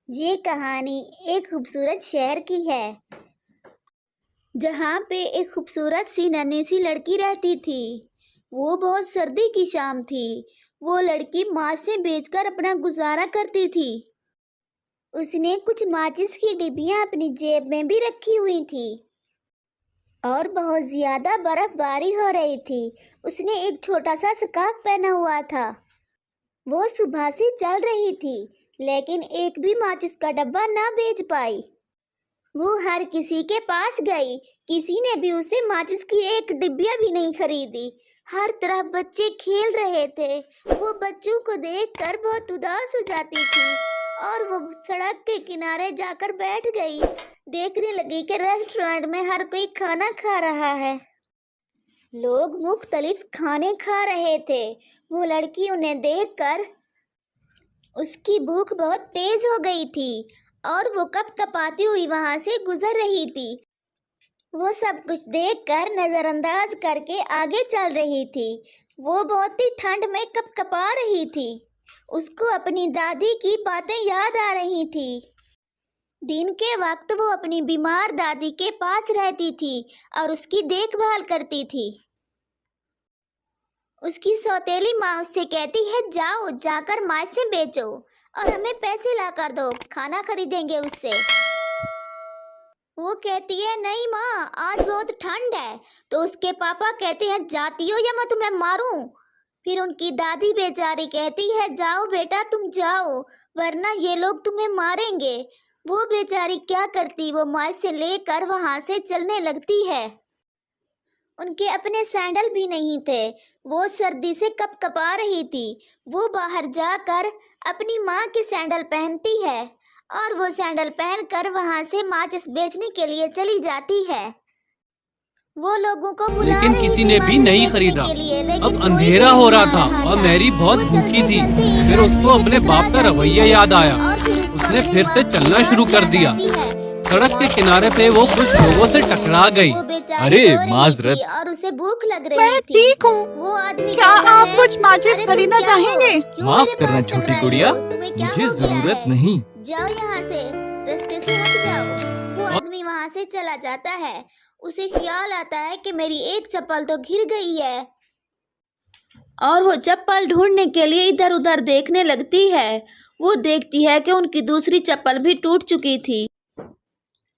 یہ کہانی ایک خوبصورت شہر کی ہے جہاں پہ ایک خوبصورت سی ننھی سی لڑکی رہتی تھی۔ وہ بہت سردی کی شام تھی۔ وہ لڑکی ماچسیں بیچ کر اپنا گزارا کرتی تھی۔ اس نے کچھ ماچس کی ڈبیاں اپنی جیب میں بھی رکھی ہوئی تھی اور بہت زیادہ برف باری ہو رہی تھی۔ اس نے ایک چھوٹا سا سکارف پہنا ہوا تھا۔ وہ صبح سے چل رہی تھی لیکن ایک بھی ماچس کا ڈبہ نہ بیچ پائی۔ وہ ہر کسی کے پاس گئی، کسی نے بھی اسے ماچس کی ایک ڈبیا بھی نہیں خریدی۔ ہر طرف بچے کھیل رہے تھے۔ وہ بچوں کو دیکھ کر بہت اداس ہو جاتی تھی اور وہ سڑک کے کنارے جا کر بیٹھ گئی۔ دیکھنے لگی کہ ریسٹورنٹ میں ہر کوئی کھانا کھا رہا ہے۔ لوگ مختلف کھانے کھا رہے تھے۔ وہ لڑکی انہیں دیکھ کر اس کی بھوک بہت تیز ہو گئی تھی اور وہ کپ کپاتی ہوئی وہاں سے گزر رہی تھی۔ وہ سب کچھ دیکھ کر نظر انداز کر کے آگے چل رہی تھی۔ وہ بہت ہی ٹھنڈ میں کپ کپا رہی تھی۔ اس کو اپنی دادی کی باتیں یاد آ رہی تھی۔ دن کے وقت وہ اپنی بیمار دادی کے پاس رہتی تھی اور اس کی دیکھ بھال کرتی تھی۔ اس کی سوتیلی ماں اس سے کہتی ہے جاؤ جا کر ماچسیں بیچو اور ہمیں پیسے لا کر دو، کھانا خریدیں گے اس سے۔ وہ کہتی ہے نہیں ماں، آج بہت ٹھنڈ ہے۔ تو اس کے پاپا کہتے ہیں جاتی ہو یا میں تمہیں ماروں۔ پھر ان کی دادی بیچاری کہتی ہے جاؤ بیٹا تم جاؤ ورنہ یہ لوگ تمہیں ماریں گے۔ وہ بیچاری کیا کرتی، وہ ماچسیں لے کر وہاں سے چلنے لگتی ہے۔ ان کے اپنے سینڈل بھی نہیں تھے۔ وہ سردی سے کپ کپا رہی تھی۔ وہ باہر جا کر اپنی ماں کے سینڈل پہنتی ہے اور وہ سینڈل پہن کر وہاں سے ماچس بیچنے کے لیے چلی جاتی ہے۔ وہ لوگوں کو بلا لیکن رہی کسی تھی نے بھی ماچس نہیں بیچنے خریدا۔ کے لیے، لیکن اب کوئی اندھیرا بھی ہو نہیں رہا آ تھا رہا اور تھا۔ میری بہت وہ بھوکی چلتے تھی۔ چلتے ایک پھر اس آدمی کو سے اپنے ٹکرا باپ کا جاتی رویہ ہے یاد آیا۔ اور پھر اس اس کو نے اپنی پھر ماں سے کی چلنا یاد شروع کر آ دیا۔ جاتی ہے۔ سڑک کے ماچسیں کنارے پہ ڈھونڈتے وہ کچھ ڈھونڈتے لوگوں سے آتی ہے۔ ٹکرا گئی۔ وہ بیچاری ارے رو رہی معذرت، تھی اور اسے بھوک لگ میں رہی تھی۔ ٹھیک ہوں۔ وہ آدمی کیا کہتا آپ ہے کچھ ماچس ارے تم خریدنا کیا چاہیں ہو؟ گے؟ کیوں معاف میرے کرنا پاس چھوٹی ٹکرائی گڑیا، ہو؟ تمہیں کیا مجھے ہو گیا ضرورت ہے؟ نہیں۔ جاؤ یہاں سے، رستے سے ہٹ جاؤ۔ وہ آدمی وہاں سے چلا جاتا ہے۔ اسے خیال آتا ہے کہ میری ایک چپل تو گر گئی ہے اور وہ چپل ڈھونڈنے کے لیے ادھر ادھر دیکھنے لگتی ہے۔ وہ دیکھتی ہے کہ ان کی دوسری چپل بھی ٹوٹ چکی تھی۔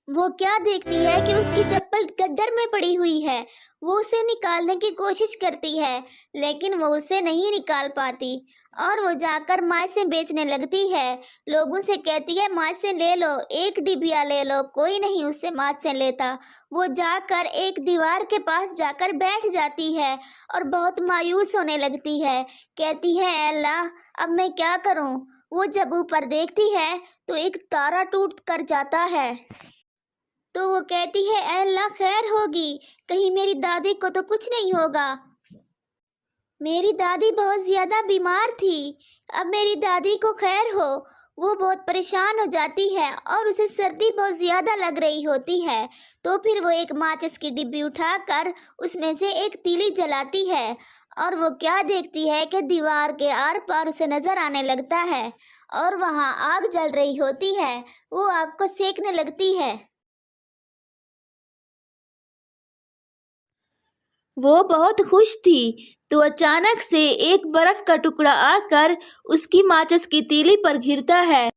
وہ کیا دیکھتی ہے کہ اس کی چپل گڈر میں پڑی ہوئی ہے۔ وہ اسے نکالنے کی کوشش کرتی ہے لیکن وہ اسے نہیں نکال پاتی اور وہ جا کر ماچسیں بیچنے لگتی ہے۔ لوگوں سے کہتی ہے ماچسیں لے لو، ایک ڈبیا لے لو، کوئی نہیں اس سے ماچسیں لیتا۔ وہ جا کر ایک دیوار کے پاس جا کر بیٹھ جاتی ہے اور بہت مایوس ہونے لگتی ہے۔ کہتی ہے اے اللہ اب میں کیا کروں؟ وہ جب اوپر دیکھتی ہے تو ایک تارا ٹوٹ کر جاتا ہے۔ تو وہ کہتی ہے اے اللہ خیر ہوگی، کہیں میری دادی کو تو کچھ نہیں ہوگا۔ میری دادی بہت زیادہ بیمار تھی، اب میری دادی کو خیر ہو۔ وہ بہت پریشان ہو جاتی ہے اور اسے سردی بہت زیادہ لگ رہی ہوتی ہے۔ تو پھر وہ ایک ماچس کی ڈبی اٹھا کر اس میں سے ایک تیلی جلاتی ہے اور وہ کیا دیکھتی ہے کہ دیوار کے آر پار اسے نظر آنے لگتا ہے اور وہاں آگ جل رہی ہوتی ہے۔ وہ آگ کو سینکنے لگتی ہے۔ وہ بہت خوش تھی تو اچانک سے ایک برف کا ٹکڑا آ کر اس کی ماچس کی تیلی پر گرتا ہے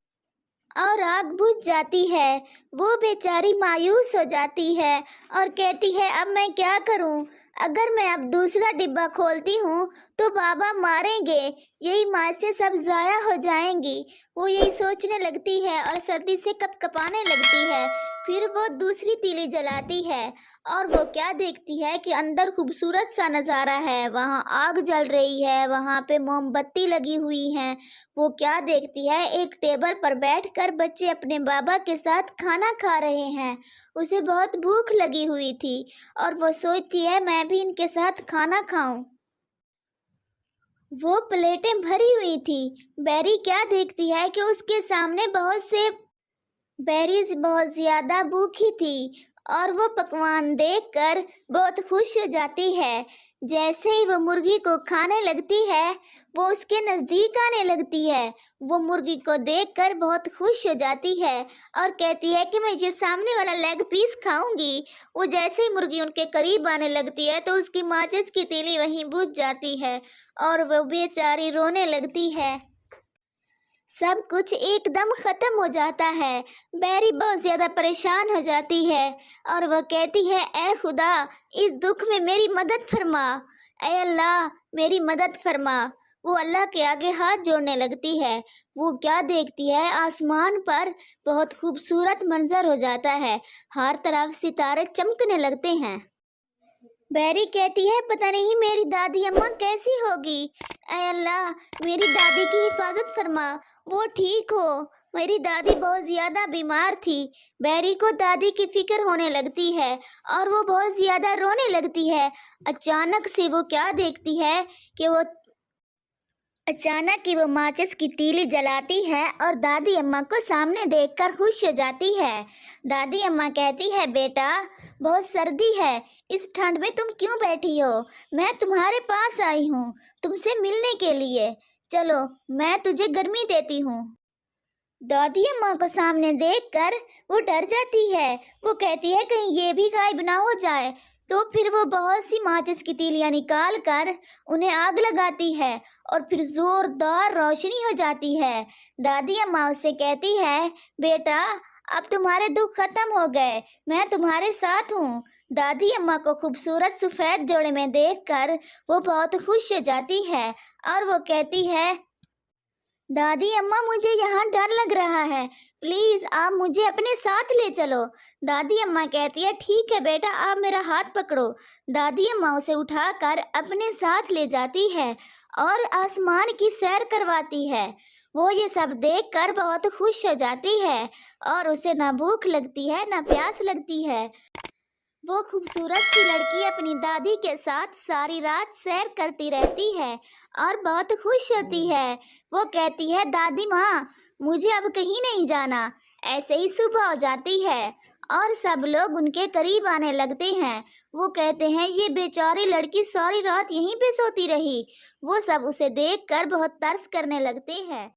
اور آگ بجھ جاتی ہے۔ وہ بیچاری مایوس ہو جاتی ہے اور کہتی ہے اب میں کیا کروں؟ اگر میں اب دوسرا ڈبہ کھولتی ہوں تو بابا ماریں گے، یہی ماچسیں سب ضائع ہو جائیں گی۔ وہ یہی سوچنے لگتی ہے اور سردی سے کپ کپانے لگتی ہے۔ پھر وہ دوسری تیلی جلاتی ہے اور وہ کیا دیکھتی ہے کہ اندر خوبصورت سا نظارہ ہے، وہاں آگ جل رہی ہے، وہاں پہ موم بتی لگی ہوئی ہیں۔ وہ کیا دیکھتی ہے ایک ٹیبل پر بیٹھ کر بچے اپنے بابا کے ساتھ کھانا کھا رہے ہیں۔ اسے بہت بھوک لگی ہوئی تھی اور وہ سوچتی ہے میں بھی ان کے ساتھ کھانا کھاؤں۔ وہ پلیٹیں بھری ہوئی تھی۔ بیری کیا دیکھتی ہے کہ اس کے سامنے بہت سے بیریز بہت زیادہ بھوکی تھی اور وہ پکوان دیکھ کر بہت خوش ہو جاتی ہے۔ جیسے ہی وہ مرغی کو کھانے لگتی ہے وہ اس کے نزدیک آنے لگتی ہے۔ وہ مرغی کو دیکھ کر بہت خوش ہو جاتی ہے اور کہتی ہے کہ میں یہ سامنے والا لیگ پیس کھاؤں گی۔ وہ جیسے ہی مرغی ان کے قریب آنے لگتی ہے تو اس کی ماچس کی تیلی وہیں بجھ جاتی ہے اور وہ بیچاری رونے لگتی ہے۔ سب کچھ ایک دم ختم ہو جاتا ہے۔ بیری بہت زیادہ پریشان ہو جاتی ہے اور وہ کہتی ہے اے خدا اس دکھ میں میری مدد فرما، اے اللہ میری مدد فرما۔ وہ اللہ کے آگے ہاتھ جوڑنے لگتی ہے۔ وہ کیا دیکھتی ہے، آسمان پر بہت خوبصورت منظر ہو جاتا ہے، ہر طرف ستارے چمکنے لگتے ہیں۔ بیری کہتی ہے پتہ نہیں میری دادی اماں کیسی ہوگی، اے اللہ میری دادی کی حفاظت فرما، وہ ٹھیک ہو، میری دادی بہت زیادہ بیمار تھی۔ بیری کو دادی کی فکر ہونے لگتی ہے اور وہ بہت زیادہ رونے لگتی ہے۔ اچانک سے وہ کیا دیکھتی ہے کہ وہ ماچس کی تیلی جلاتی ہے اور دادی اماں کو سامنے دیکھ کر خوش ہو جاتی ہے۔ دادی اماں کہتی ہے بیٹا بہت سردی ہے، اس ٹھنڈ میں تم کیوں بیٹھی ہو؟ میں تمہارے پاس آئی ہوں تم سے ملنے کے لیے، چلو میں تجھے گرمی دیتی ہوں۔ دادی اماں کو سامنے دیکھ کر وہ ڈر جاتی ہے۔ وہ کہتی ہے کہیں یہ بھی غائب نہ ہو جائے، تو پھر وہ بہت سی ماچس کی تیلیاں نکال کر انہیں آگ لگاتی ہے اور پھر زوردار روشنی ہو جاتی ہے۔ دادی اماں اسے کہتی ہے بیٹا اب تمہارے دکھ ختم ہو گئے، میں تمہارے ساتھ ہوں۔ دادی اماں کو خوبصورت سفید جوڑے میں دیکھ کر وہ بہت خوش ہو جاتی ہے اور وہ کہتی ہے دادی اماں مجھے یہاں ڈر لگ رہا ہے، پلیز آپ مجھے اپنے ساتھ لے چلو۔ دادی اماں کہتی ہے ٹھیک ہے بیٹا آپ میرا ہاتھ پکڑو۔ دادی اماں اسے اٹھا کر اپنے ساتھ لے جاتی ہے اور آسمان کی سیر کرواتی ہے۔ وہ یہ سب دیکھ کر بہت خوش ہو جاتی ہے اور اسے نہ بھوک لگتی ہے نہ پیاس لگتی ہے۔ وہ خوبصورت سی لڑکی اپنی دادی کے ساتھ ساری رات سیر کرتی رہتی ہے اور بہت خوش ہوتی ہے۔ وہ کہتی ہے دادی ماں مجھے اب کہیں نہیں جانا۔ ایسے ہی صبح ہو جاتی ہے اور سب لوگ ان کے قریب آنے لگتے ہیں۔ وہ کہتے ہیں یہ بیچاری لڑکی ساری رات یہیں پہ سوتی رہی۔ وہ سب اسے دیکھ کر بہت ترس کرنے لگتے ہیں۔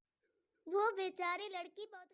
وہ بیچاری لڑکی بہت